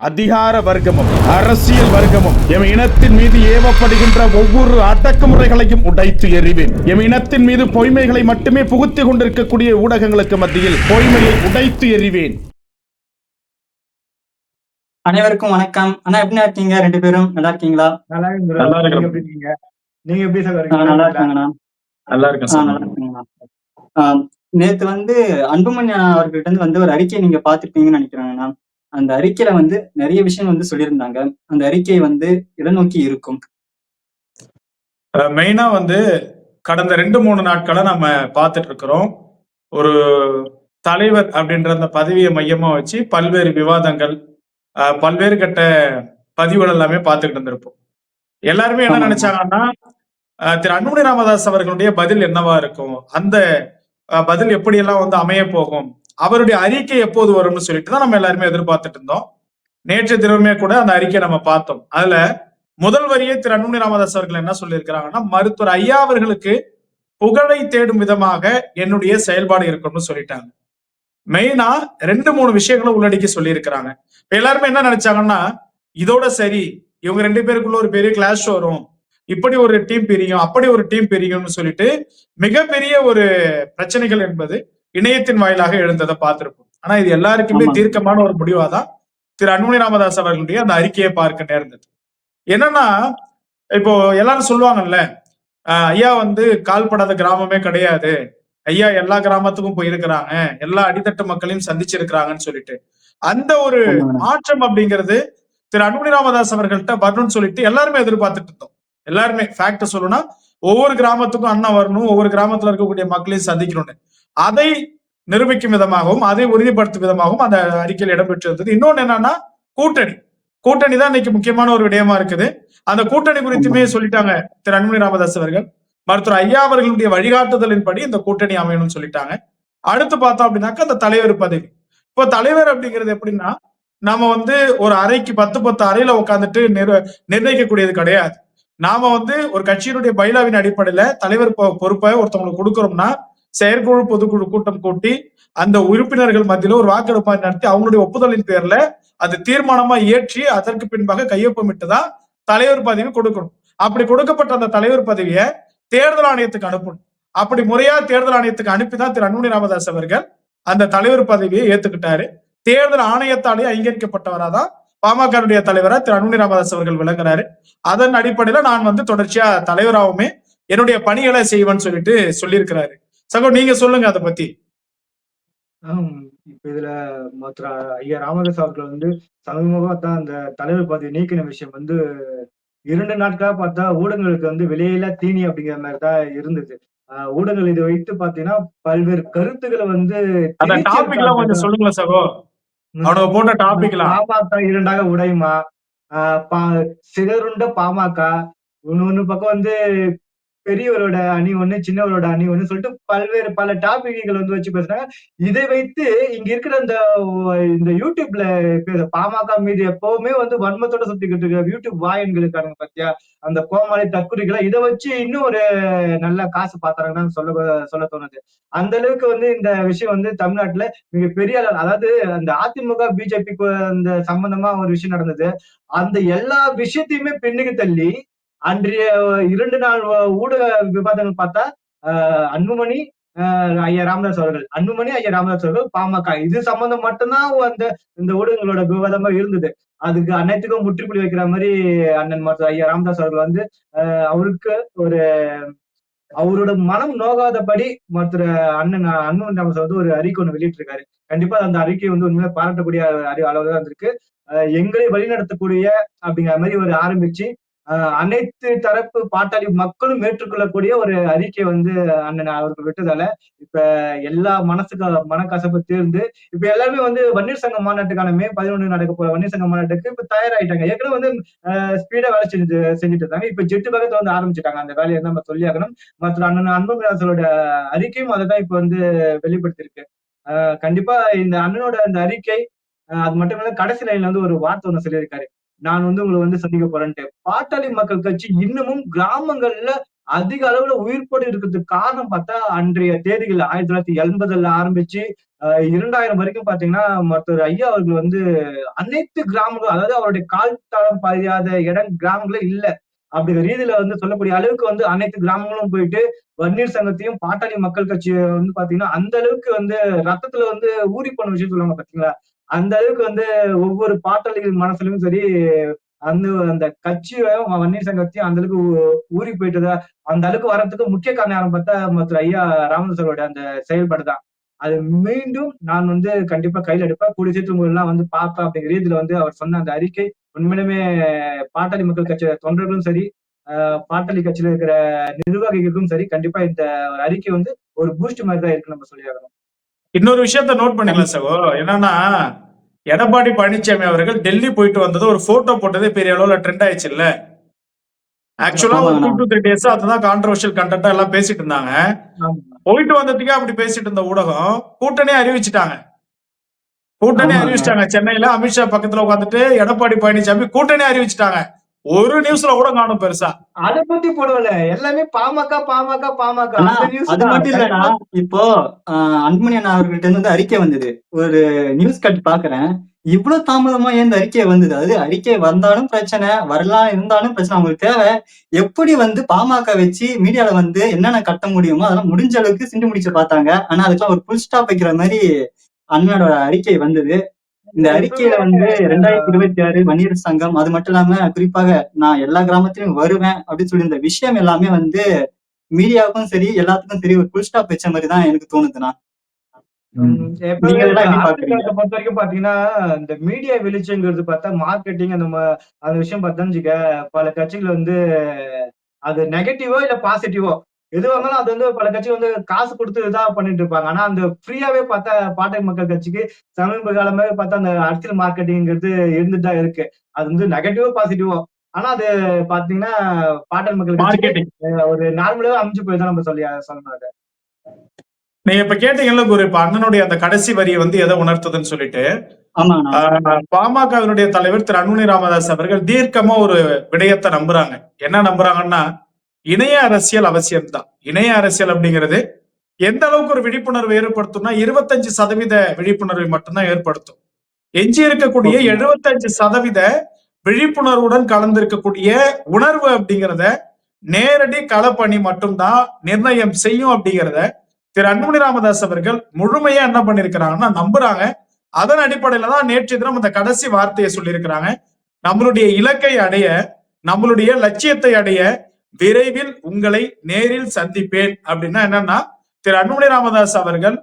அதிகார வர்க்கமும் அரசியல் வர்க்கமும் எம் இனத்தின் மீது ஏவப்படுகின்ற ஒவ்வொரு அடக்குமுறைகளையும் உடைத்து எறிவேன். எம் இனத்தின் மீது பொய்மைகளை மட்டுமே புகுத்திக் கொண்டிருக்கக்கூடிய ஊடகங்களுக்கு மத்தியில் பொய்மையை உடைத்து எறிவேன். அனைவருக்கும் வணக்கம். அண்ணா எப்படி இருக்கீங்க? ரெண்டு பேரும் நல்லா இருக்கீங்களா? நல்லா இருக்கீங்க? நீங்க எப்படி சார் இருக்கீங்க? நல்லா இருக்காங்கண்ணா. நல்லா இருக்கேன் சார். நல்லா இருக்குங்கண்ணா. நேத்து அன்புமணி அவர்கிட்ட இருந்து ஒரு அறிக்கையை நீங்க பார்த்துருப்பீங்கன்னு நினைக்கிறேங்கண்ணா. அந்த அறிக்கையில நிறைய விஷயம் சொல்லியிருந்தாங்க. அந்த அறிக்கை இடநோக்கி இருக்கும். மெயினா கடந்த 2-3 நாட்களா நம்ம பார்த்துட்டு இருக்கிறோம். ஒரு தலைவர் அப்படின்ற அந்த பதவியை மையமா வச்சு பல்வேறு விவாதங்கள், பல்வேறு கட்ட பதிவுகள் எல்லாமே பார்த்துக்கிட்டு இருந்திருப்போம். எல்லாருமே என்ன நினைச்சாங்கன்னா, திரு அன்புமணி ராமதாஸ் அவர்களுடைய பதில் என்னவா இருக்கும், அந்த பதில் எப்படியெல்லாம் அமைய போகும், அவருடைய அறிக்கை எப்போது வரும்னு சொல்லிட்டு தான் நம்ம எல்லாருமே எதிர்பார்த்துட்டு இருந்தோம். நேற்று தினமே கூட அந்த அறிக்கையை நம்ம பார்த்தோம். அதுல முதல் வரியே திரு அன்புமணி ராமதாஸ் அவர்கள் என்ன சொல்லியிருக்கிறாங்கன்னா, மருத்துவர் ஐயா அவர்களுக்கு புகழை தேடும் விதமாக என்னுடைய செயல்பாடு இருக்கும்னு சொல்லிட்டாங்க. மெயினா 2-3 விஷயங்களை உள்ளடக்கி சொல்லி இருக்கிறாங்க. எல்லாருமே என்ன நினைச்சாங்கன்னா, இதோட சரி, இவங்க 2 பேருக்குள்ள ஒரு பெரிய கிளாஷ் வரும், இப்படி ஒரு டீம் பிரியும், அப்படி ஒரு டீம் பிரியும்னு சொல்லிட்டு மிகப்பெரிய ஒரு பிரச்சனைகள் என்பது இணையத்தின் வாயிலாக எழுந்ததை பார்த்திருப்போம். ஆனா இது எல்லாருக்குமே தீர்க்கமான ஒரு முடிவாதான் திரு அன்புமணி ராமதாஸ் அவர்களுடைய அந்த அறிக்கையை பார்க்க நேர்ந்தது. என்னன்னா, இப்போ எல்லாரும் சொல்லுவாங்கல்ல, ஐயா கால்படாத கிராமமே கிடையாது, ஐயா எல்லா கிராமத்துக்கும் போயிருக்கிறாங்க, எல்லா அடித்தட்டு மக்களையும் சந்திச்சிருக்கிறாங்கன்னு சொல்லிட்டு, அந்த ஒரு மாற்றம் அப்படிங்கிறது திரு அன்புமணி ராமதாஸ் அவர்கள்ட்ட வரணும்னு சொல்லிட்டு எல்லாருமே எதிர்பார்த்துட்டு இருந்தோம். எல்லாருமே ஃபேக்ட் சொல்லணும்னா, ஒவ்வொரு கிராமத்துக்கும் அண்ணா வரணும், ஒவ்வொரு கிராமத்துல இருக்கக்கூடிய மக்களையும் சந்திக்கணும்னு, அதை நிரூபிக்கும் விதமாகவும் அதை உறுதிப்படுத்தும் விதமாகவும் அந்த அறிக்கையில் இடம்பெற்றிருந்தது. இன்னொன்னு என்னன்னா, கூட்டணி தான் இன்னைக்கு முக்கியமான ஒரு விடயமா இருக்குது. அந்த கூட்டணி குறித்துமே சொல்லிட்டாங்க திரு அன்புமணி ராமதாஸ் அவர்கள். மருத்துவர் ஐயா அவர்களுடைய வழிகாட்டுதலின்படி இந்த கூட்டணி அமையணும்னு சொல்லிட்டாங்க. அடுத்து பார்த்தோம் அப்படின்னாக்க அந்த தலைவர் பதவி. இப்போ தலைவர் அப்படிங்கிறது எப்படின்னா, நாம ஒரு அறைக்கு 10 அறையில உட்காந்துட்டு நிர்ணயிக்கக்கூடியது கிடையாது. நாம ஒரு கட்சியினுடைய பைலாவின் அடிப்படையில தலைவர் பொறுப்பை ஒருத்தவங்களுக்கு கொடுக்கிறோம்னா, செயற்குழு பொதுக்குழு கூட்டம் கூட்டி அந்த உறுப்பினர்கள் மத்தியில ஒரு வாக்கெடுப்பை நடத்தி அவங்களுடைய ஒப்புதலின் பேர்ல அது தீர்மானமா இயற்றி அதற்கு பின்பாக கையொப்பமிட்டுதான் தலைவர் பதவி கொடுக்கணும். அப்படி கொடுக்கப்பட்ட அந்த தலைவர் பதவியை தேர்தல் ஆணையத்துக்கு அனுப்பணும். அப்படி முறையா தேர்தல் ஆணையத்துக்கு அனுப்பிதான் திரு அன்புமணி ராமதாஸ் அவர்கள் அந்த தலைவர் பதவியை ஏத்துக்கிட்டாரு. தேர்தல் ஆணையத்தாலே அங்கீகரிக்கப்பட்டவராதான் பாமகனுடைய தலைவரா திரு அன்புமணி ராமதாஸ் அவர்கள் விளங்குறாரு. அதன் அடிப்படையில நான் தொடர்ச்சியா தலைவராகவுமே என்னுடைய பணிகளை செய்வேன்னு சொல்லிட்டு சொல்லியிருக்கிறாரு. சகோ, நீங்க சொல்லுங்க அதை பத்தி. இப்ப இதுல ஐயா ராமதாஸ் அவர்கள் சமீபமா தான் அந்த தலைவர் பதவி நீக்கின விஷயம் 2 நாட்களா பார்த்தா ஊடகங்களுக்கு விலையில்லா தீனி அப்படிங்கிற மாதிரிதான் இருந்தது. ஊடகங்கள் இதை வைத்து பாத்தீங்கன்னா பல்வேறு கருத்துக்களை கொஞ்சம் சொல்லுங்க சகோ. போட்ட டாபிக்லாம் பாமக 2ஆக உடையுமா, சிதறுண்ட பாமக, இன்னொன்னு பக்கம் பெரியவரோட அணி ஒண்ணு, சின்னவரோட அணி ஒண்ணு சொல்லிட்டு பல டாபிக்கள் வச்சு பேசுறாங்க. இதை வைத்து இங்க இருக்கிற இந்த யூடியூப்ல பாமக மீது எப்பவுமே வன்மத்தோட சுத்திக்கிட்டு இருக்க யூடியூப் வாயன்களுக்கான பாத்தியா அந்த கோமாளி தற்குறிகளை இதை வச்சு இன்னும் ஒரு நல்ல காசு பாத்தாங்கன்னா சொல்ல தோணுது. அந்த அளவுக்கு இந்த விஷயம் தமிழ்நாட்டுல மிக பெரிய அதாவது அந்த அதிமுக பிஜேபிக்கு அந்த சம்பந்தமா ஒரு விஷயம் நடந்தது. அந்த எல்லா விஷயத்தையுமே பின்னுக்கு தள்ளி அன்றைய 2 நாள் ஊடக விவாதங்கள் பார்த்தா அன்புமணி, ஐயா ராமதாஸ் அவர்கள், அன்புமணி, ஐயா ராமதாஸ் அவர்கள், பாமக இது சம்பந்தம் மட்டும்தான் இந்த ஊடகங்களோட விவாதமா இருந்தது. அதுக்கு அனைத்துக்கும் முற்றுப்புள்ளி வைக்கிற மாதிரி அண்ணன் ஐயா ராமதாஸ் அவர்கள் அவருக்கு அவரோட மனம் நோகாதபடி அண்ணன் அன்புமணி ராமதாஸ் ஒரு அறிக்கை ஒண்ணு வெளியிட்டு இருக்காரு. கண்டிப்பா அந்த அறிக்கை உண்மையில பாராட்டக்கூடிய அளவுதான் இருக்கு. எங்களை வழிநடத்தக்கூடிய அப்படிங்கிற மாதிரி ஒரு ஆரம்பிச்சு அனைத்து தரப்பு பாட்டாளி மக்களும் ஏற்றுக்கொள்ளக்கூடிய ஒரு அறிக்கை அண்ணன் அவருக்கு விட்டதால இப்ப எல்லா மனக்கசப்பு தீர்ந்து இப்ப எல்லாருமே வன்னியர் சங்க மாநாட்டுக்கான மே 11 நடக்க போற வன்னியர் சங்க மாநாட்டுக்கு இப்ப தயாராயிட்டாங்க. ஏற்கனவே ஸ்பீடா வேலை செஞ்சுட்டு இருந்தாங்க. இப்ப ஜெட்டு பக்கத்துல ஆரம்பிச்சுட்டாங்க. அந்த வேலையை நம்ம சொல்லி ஆகணும். மற்ற அண்ணன் அன்புமணி ராமதாஸோட அறிக்கையும் அதைதான் இப்ப வெளிப்படுத்திருக்கு. கண்டிப்பா இந்த அண்ணனோட அந்த அறிக்கை அது மட்டும் இல்ல, கடைசி லைன்ல ஒரு வார்த்தை ஒண்ணு சொல்லியிருக்காரு, நான் உங்களை சந்திக்க போறேன்ட்டு. பாட்டாளி மக்கள் கட்சி இன்னமும் கிராமங்கள்ல அதிக அளவுல உயிர்ப்போடு இருக்கிறதுக்கு காரணம் பார்த்தா அன்றைய தேதிகள் 1980ல ஆரம்பிச்சு 2000 வரைக்கும் பாத்தீங்கன்னா மருத்துவர் ஐயா அவர்கள் வந்து அனைத்து கிராமங்களும், அதாவது அவருடைய கால் தடம் பதியாத இடம் கிராமங்களே இல்ல அப்படிங்கிற ரீதியில வந்து சொல்லக்கூடிய அளவுக்கு வந்து அனைத்து கிராமங்களும் போயிட்டு வன்னியர் சங்கத்தையும் பாட்டாளி மக்கள் கட்சியை வந்து பாத்தீங்கன்னா அந்த அளவுக்கு வந்து ரத்தத்துல வந்து ஊறி போன விஷயம் சொல்லுவாங்க பாத்தீங்களா, அந்த அளவுக்கு வந்து ஒவ்வொரு பாட்டாளிகள் மனசுலயும் சரி அந்த அந்த கட்சியும் வன்னியர் சங்கத்தையும் அந்த அளவுக்கு ஊறி போயிட்டதா, அந்த அளவுக்கு வர்றதுக்கு முக்கிய காரணம் யாருன்னு பார்த்தா மருத்துவர் ஐயா ராமதாஸோட அந்த செயல்பாடு தான். அது மீண்டும் நான் வந்து கண்டிப்பா கையில எடுப்பேன். கூடிய சீக்கிரம் உங்களெல்லாம் வந்து பார்ப்பேன் அப்படிங்கிற ரீதியில வந்து அவர் சொன்ன அந்த அறிக்கை உண்மையிலுமே பாட்டாளி மக்கள் கட்சி தொண்டர்களும் சரி, பாட்டாளி கட்சியில இருக்கிற நிர்வாகிகளுக்கும் சரி, கண்டிப்பா இந்த ஒரு அறிக்கை வந்து ஒரு பூஸ்ட் மாதிரி தான் இருக்கு நம்ம சொல்லியாகணும். இன்னொரு விஷயத்த நோட் பண்ணிக்கலாம் சகோ. என்னன்னா, எடப்பாடி பழனிசாமி அவர்கள் டெல்லி போயிட்டு வந்தது ஒரு போட்டோ போட்டதே பெரிய அளவுல ட்ரெண்ட் ஆயிடுச்சு இல்ல. ஆக்சுவலா ஒரு 2 to 3 days அதுதான் கான்ட்ரோவர்ஷியல் கண்டென்ட்டா எல்லாம் பேசிட்டு இருந்தாங்க. போயிட்டு வந்ததுக்கே அப்படி பேசிட்டு இருந்த ஊடகம் கூட்டணி அறிவிச்சுட்டாங்க. சென்னையில அமித்ஷா பக்கத்துல உட்காந்துட்டு எடப்பாடி பழனிசாமி கூட்டணி அறிவிச்சுட்டாங்க. ஒரு நியூஸ்ல கூட காணும் பெருசா. அதை பத்தி போடல, எல்லாமே பாமக பாமக பாமக. அது மட்டும் இல்லடா, இப்போ அன்புமணி அண்ணா அவர்கிட்ட இருந்து வந்து அறிக்கை வந்தது. ஒரு நியூஸ் கட் பாக்குறேன், இவ்வளவு தாமதமா ஏன் இந்த அறிக்கை வந்தது? அது அறிக்கை வந்தாலும் பிரச்சனை, வரலாம் இருந்தாலும் பிரச்சனை. அவங்களுக்கு தேவை எப்படி வந்து பாமக வச்சு மீடியால வந்து என்னென்ன கட்ட முடியுமோ அதெல்லாம் முடிஞ்ச அளவுக்கு சிண்டு முடிச்சு பார்த்தாங்க. ஆனா அதுக்கெல்லாம் ஒரு புல் ஸ்டாப் வைக்கிற மாதிரி அண்ணனோட அறிக்கை வந்தது. இந்த அறிக்கையில வந்து 2026 வன்னியர் சங்கம், அது மட்டும் இல்லாம குறிப்பாக நான் எல்லா கிராமத்திலும் வருவேன் அப்படின்னு சொல்லி இந்த விஷயம் எல்லாமே வந்து மீடியாவுக்கும் சரி எல்லாத்துக்கும் சரி ஒரு புல் ஸ்டாப் வச்ச மாதிரி தான் எனக்கு தோணுதுண்ணா. நீங்க பொறுத்த வரைக்கும் பாத்தீங்கன்னா இந்த மீடியா வெளிச்சங்கிறது பார்த்தா மார்க்கெட்டிங் அந்த விஷயம் பார்த்தா பல கட்சிகள் வந்து அது நெகட்டிவோ இல்ல பாசிட்டிவோ எதுவாக இருந்தாலும் அது வந்து பல கட்சி வந்து காசு கொடுத்து இதா பண்ணிட்டு இருப்பாங்க. ஆனா அந்த ஃப்ரீயாவே பார்த்தா பாட்டாளி மக்கள் கட்சிக்கு சமீப காலமாவே பார்த்தா அந்த அரசியல் மார்க்கெட்டிங்கிறது இருந்துட்டு தான் இருக்கு. அது வந்து நெகட்டிவோ பாசிட்டிவோ, ஆனா அது பாத்தீங்கன்னா பாட்டாளி மக்கள் கட்சி ஒரு நார்மலாவே அமைஞ்சு போய் தான் நம்ம சொல்லணும் அதை. நீங்க இப்ப கேட்டீங்கல்ல குரு, இப்ப அண்ணனுடைய அந்த கடைசி வரியை வந்து எதை உணர்த்துதுன்னு சொல்லிட்டு, பாமகவினுடைய தலைவர் திரு அன்புமணி ராமதாஸ் அவர்கள் தீர்க்கமா ஒரு விடயத்தை நம்புறாங்க. என்ன நம்புறாங்கன்னா, இணைய அரசியல் அவசியம்தான். இணைய அரசியல் அப்படிங்கிறது எந்த அளவுக்கு ஒரு விழிப்புணர்வு ஏற்படுத்தும்னா 25% விழிப்புணர்வை மட்டும்தான் ஏற்படுத்தும். எஞ்சி இருக்கக்கூடிய 75% விழிப்புணர்வுடன் கலந்திருக்கக்கூடிய உணர்வு அப்படிங்கிறத நேரடி களப்பணி மட்டும்தான் நிர்ணயம் செய்யும் அப்படிங்கிறத திரு அன்புமணி ராமதாஸ் அவர்கள் முழுமையா என்ன பண்ணிருக்கிறாங்கன்னா நம்புறாங்க. அதன் அடிப்படையில தான் நேற்று தினம் அந்த கடைசி வார்த்தையை சொல்லியிருக்கிறாங்க. நம்மளுடைய இலக்கை அடைய, நம்மளுடைய லட்சியத்தை அடைய விரைவில் உங்களை நேரில் சந்திப்பேன் அப்படின்னா என்னன்னா, திரு அன்புமணி ராமதாஸ் அவர்கள்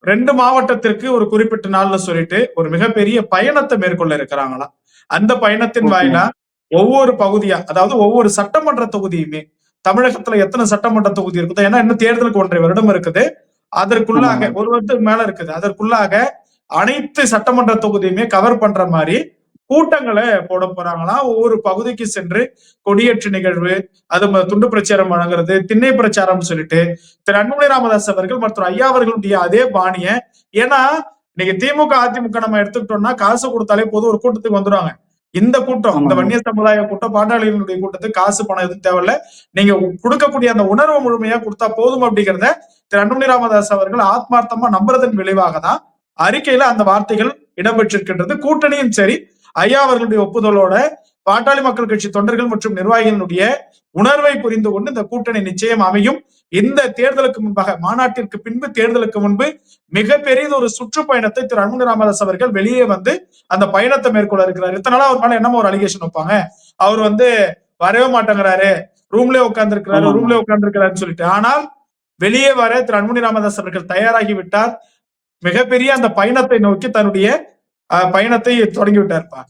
2 மாவட்டத்திற்கு ஒரு குறிப்பிட்ட நாள்ல சொல்லிட்டு ஒரு மிகப்பெரிய பயணத்தை மேற்கொள்ள இருக்கிறாங்களாம். அந்த பயணத்தின் வாயிலா ஒவ்வொரு பகுதியா, அதாவது ஒவ்வொரு சட்டமன்ற தொகுதியுமே, தமிழகத்துல எத்தனை சட்டமன்ற தொகுதி இருக்குதோ, ஏன்னா இன்னும் தேர்தலுக்கு 1.5 வருடம் இருக்குது, அதற்குள்ளாக 1 வருடத்துக்கு மேல இருக்குது, அதற்குள்ளாக அனைத்து சட்டமன்ற தொகுதியுமே கவர் பண்ற மாதிரி கூட்டங்களை போட போறாங்களாம். ஒவ்வொரு பகுதிக்கு சென்று கொடியேற்று நிகழ்வு, அது துண்டு பிரச்சாரம் வழங்குறது, திண்ணை பிரச்சாரம் சொல்லிட்டு திரு அன்புமணி ராமதாஸ் அவர்கள் மற்றும் ஐயா அவர்களுடைய அதே பாணிய, ஏன்னா நீங்க திமுக அதிமுக நம்ம எடுத்துக்கிட்டோம்னா காசு கொடுத்தாலே போதும் ஒரு கூட்டத்துக்கு வந்துடுவாங்க. இந்த கூட்டம், இந்த வன்னியர் சமுதாய கூட்டம், பாட்டாளிகளுடைய கூட்டத்துக்கு காசு பணம் எதுவும் தேவையில்ல, நீங்க கொடுக்கக்கூடிய அந்த உணர்வு முழுமையா கொடுத்தா போதும் அப்படிங்கிறத திரு அன்புமணி ராமதாஸ் அவர்கள் ஆத்மார்த்தமா நம்புறதன் விளைவாக தான் அறிக்கையில அந்த வார்த்தைகள் இடம்பெற்றிருக்கின்றது. கூட்டணியும் சரி, ஐயா அவர்களுடைய ஒப்புதலோட பாட்டாளி மக்கள் கட்சி தொண்டர்கள் மற்றும் நிர்வாகிகளுடைய உணர்வை புரிந்து கொண்டு இந்த கூட்டணி நிச்சயம் அமையும். இந்த தேர்தலுக்கு முன்பாக, மாநாட்டிற்கு பின்பு தேர்தலுக்கு முன்பு மிகப்பெரிய ஒரு சுற்றுப்பயணத்தை திரு அன்புமணி ராமதாஸ் அவர்கள் வெளியே வந்து அந்த பயணத்தை மேற்கொள்ள இருக்கிறார். இத்தனை நாளா அவர் மேல என்னமோ ஒரு அலிகேஷன் வைப்பாங்க, அவர் வந்து வரவே மாட்டேங்கிறாரு, ரூம்லயே உட்கார்ந்து இருக்கிறாருன்னு சொல்லிட்டு. ஆனால் வெளியே வர திரு அன்புமணி ராமதாஸ் அவர்கள் தயாராகி விட்டார். மிகப்பெரிய அந்த பயணத்தை நோக்கி தன்னுடைய பயணத்தை தொடங்கி விட்டார்ப்பா.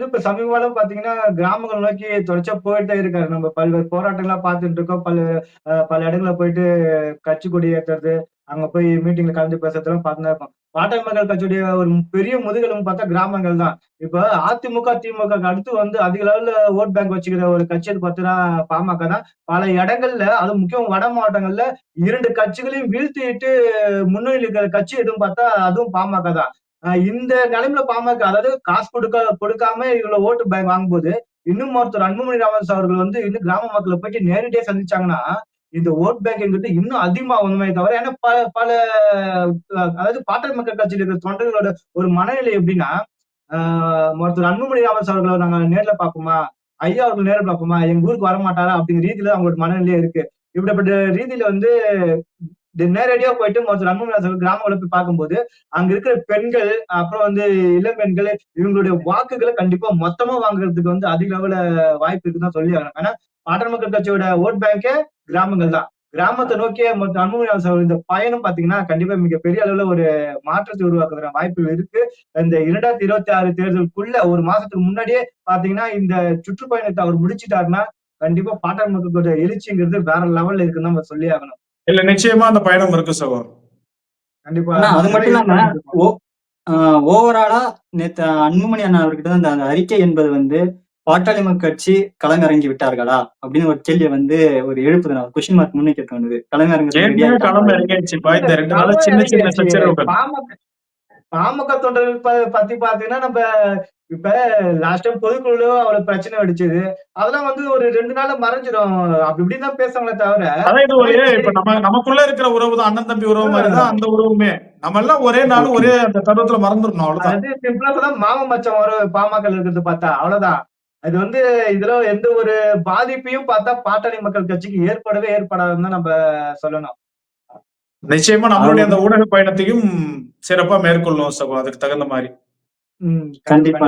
இப்ப சமீபம் பாத்தீங்கன்னா கிராமங்கள் நோக்கி தொடர்ச்சியா போயிட்டே இருக்காரு. நம்ம பல்வேறு போராட்டங்களா பார்த்துட்டு இருக்கோம். பல இடங்களை போயிட்டு கட்சி கொடி ஏத்துறது, அங்க போய் மீட்டிங்ல கலந்து பேசுறதெல்லாம் பார்த்துதான் இருக்கோம். பாட்டாளி மக்கள் கட்சியுடைய ஒரு பெரிய முதுகெலும்பு பார்த்தா கிராமங்கள் தான். இப்ப அதிமுக திமுக அடுத்து வந்து அதிக அளவுல ஓட் பேங்க் வச்சுக்கிற ஒரு கட்சி பார்த்தீங்கன்னா பாமக தான். பல இடங்கள்ல, அது முக்கியம் வட மாவட்டங்கள்ல 2 கட்சிகளையும் வீழ்த்திட்டு முன்னணியில் இருக்கிற கட்சி எதுவும் பார்த்தா அதுவும் பாமக தான். இந்த நிலைமையில பாமக, அதாவது காசு கொடுக்காம இவ்வளவு ஓட்டு பேங்க் வாங்கும்போது இன்னும் ஒருத்தர் அன்புமணி ராமதாஸ் அவர்கள் வந்து இன்னும் கிராம மக்களை போயிட்டு நேரடியா சந்திச்சாங்கன்னா இந்த ஓட் பேங்க்ங்கிறது இன்னும் அதிகமாகுமே தவிர, ஏன்னா பல பல அதாவது பாட்டாளி மக்கள் கட்சியில் இருக்கிற தொண்டர்களோட ஒரு மனநிலை எப்படின்னா, ஒருத்தர் அன்புமணி ராமதாஸ் அவர்களை நாங்க நேர்ல பார்ப்போமா, ஐயா அவர்கள் நேர்ல பார்ப்போமா, எங்க ஊருக்கு வரமாட்டாரா அப்படிங்கிற ரீதியில அவங்களோட மனநிலையே இருக்கு. இப்படிப்பட்ட ரீதியில வந்து நேரடியா போயிட்டு ஒருத்தர் அன்புமணி ராமதாஸ் கிராமங்களை போய் பார்க்கும்போது, அங்க இருக்கிற பெண்கள், அப்புறம் வந்து இளம் பெண்கள் இவங்களுடைய வாக்குகளை கண்டிப்பா மொத்தமா வாங்குறதுக்கு வந்து அதிக அளவுல வாய்ப்பு இருக்குன்னு தான் சொல்லி ஆகணும். ஏன்னா பாட்டாளி மக்கள் கட்சியோட ஓட் பேங்கே கிராமங்கள் தான். கிராமத்தை நோக்கிய அன்புமணி ராமதாஸ் அவர்கள் இந்த பயணம் பாத்தீங்கன்னா கண்டிப்பா மிகப்பெரிய அளவுல ஒரு மாற்றத்தை உருவாக்குற வாய்ப்புகள் இருக்கு. இந்த 2026 தேர்தலுக்குள்ள ஒரு மாசத்துக்கு முன்னாடியே பாத்தீங்கன்னா இந்த சுற்றுப்பயணத்தை அவர் முடிச்சிட்டாருன்னா கண்டிப்பா பாட்டாளி மக்களோட எழுச்சிங்கிறது வேற லெவல்ல இருக்குன்னு தான் நம்ம சொல்லி ஆகணும். இல்ல நிச்சயமா அந்த பயணம் இருக்கு சகோ. கண்டிப்பா ஆனா அது மட்டும் இல்லாம ஓவராலா நேத்து அன்புமணி அண்ணா அவர்கிட்ட அந்த அந்த அறிக்கை என்பது வந்து பாட்டாளி மக்கள் கட்சி களமிறங்கி விட்டார்களா அப்படின்னு ஒரு கேள்வியை வந்து ஒரு எழுப்புது, நான் கொஸ்டின் மார்க் முன்வைக்க தோணுது. ஏற்கனவே களம் இறங்கிடுச்சுப்பா இந்த 2 நாளா சின்ன சின்ன சச்சரவுகள். பாமக தொண்டர்கள் பத்தி பாத்தீங்கன்னா நம்ம இப்ப லாஸ்ட் டைம் பொதுக்குழு அவ்வளவு பிரச்சனை வெடிச்சது, அதெல்லாம் வந்து ஒரு 2 நாள்ல மறைஞ்சிடும் அப்படி இப்படிதான் பேசுவாங்களே தவிர, அதான் இது ஒரு இப்ப நமக்குள்ள இருக்கிற உறவு தான், அண்ணன் தம்பி உறவு மாதிரிதான் அந்த உறவுமே. நம்ம எல்லாம் ஒரே நாள் ஒரே அந்த தருணத்துல மறந்துடணும், அவ்வளவுதான். அது சிம்பிளா சொல்ல மாம மச்சம் ஒரு பாமக இருக்கிறது பார்த்தா அவ்வளவுதான். அது வந்து இதுல எந்த ஒரு பாதிப்பையும் பார்த்தா பாட்டாளி மக்கள் கட்சிக்கு ஏற்படவே ஏற்படாதுன்னு தான் நம்ம சொல்லணும். நிச்சயமா நம்மளுடைய அந்த ஊடக பயணத்தையும் சிறப்பா மேற்கொள்ளும் சகோ, அதுக்கு தகுந்த மாதிரி. கண்டிப்பா.